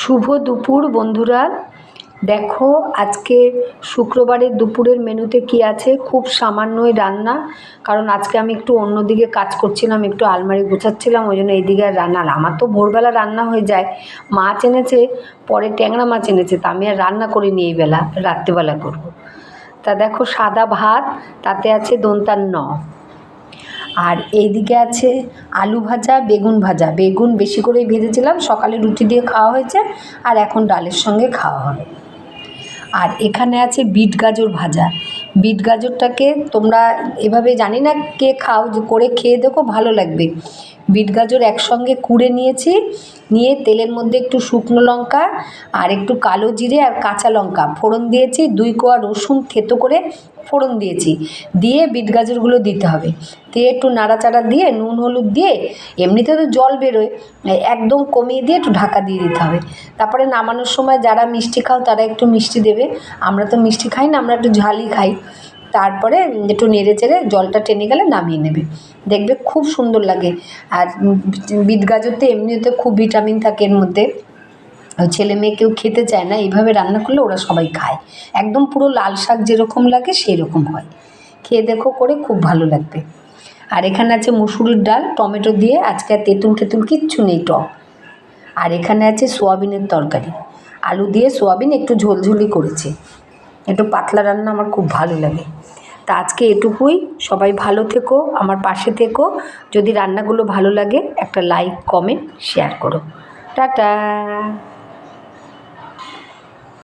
শুভ দুপুর বন্ধুরা। দেখো আজকে শুক্রবারের দুপুরের মেনুতে কি আছে। খুব সামান্যই রান্না, কারণ আজকে আমি একটু অন্যদিকে কাজ করছিলাম, একটু আলমারি গোছাচ্ছিলাম, ওই জন্য এইদিকে আর রান্না। আমার তো ভোরবেলা রান্না হয়ে যায়। মাছ এনেছে, পরে ট্যাংরা মাছ এনেছে, তা আমি আর রান্না করিনি, এই বেলা রাত্রিবেলা করব। তা দেখো সাদা ভাত, তাতে আছে দন্তার আর এইদিকে আছে আলু ভাজা, বেগুন ভাজা। বেগুন বেশি করেই ভেজেছিলাম, সকালে রুটি দিয়ে খাওয়া হয়েছে, আর এখন ডালের সঙ্গে খাওয়া হবে। আর এখানে আছে বিট গাজর ভাজা। বিট গাজরটাকে তোমরা এভাবে জানি না কে খাও, যে করে খেয়ে দেখো, ভালো লাগবে। বিট গাজর একসঙ্গে কুড়ে নিয়েছি, নিয়ে তেলের মধ্যে একটু শুকনো লঙ্কা আর একটু কালো জিরে আর কাঁচা লঙ্কা ফোড়ন দিয়েছি, 2 কোয়া রসুন থেতো করে ফোড়ন দিয়েছি, দিয়ে বিট গাজরগুলো দিতে হবে, দিয়ে একটু নাড়াচাড়া দিয়ে নুন হলুদ দিয়ে, এমনিতে তো জল বেরোয়, একদম কমিয়ে দিয়ে একটু ঢাকা দিয়ে দিতে হবে। তারপরে নামানোর সময় যারা মিষ্টি খাও তারা একটু মিষ্টি দেবে, আমরা তো মিষ্টি খাই না, আমরা একটু ঝালই খাই। তারপরে একটু নেড়ে চেড়ে জলটা টেনে গেলে নামিয়ে নেবে, দেখবে খুব সুন্দর লাগে। আর বিট গাজরতে এমনিতে খুব ভিটামিন থাকে এর মধ্যে, ছেলে মেয়ে কেউ খেতে চায় না, এইভাবে রান্না করলে ওরা সবাই খায়। একদম পুরো লাল শাক যেরকম লাগে সেই রকম হয়। খেয়ে দেখো করে, খুব ভালো লাগবে। আর এখানে আছে মুসুরির ডাল টমেটো দিয়ে, আজকে আর তেঁতুল টেতুল কিচ্ছু নেই, টক। আর এখানে আছে সোয়াবিনের তরকারি, আলু দিয়ে সোয়াবিন একটু ঝোলঝুলি করেছে, একটু পাতলা রান্না আমার খুব ভালো লাগে। তা আজকে এটুকুই। সবাই ভালো থেকো, আমার পাশে থেকো। যদি রান্নাগুলো ভালো লাগে একটা লাইক কমেন্ট শেয়ার করো। টাটা।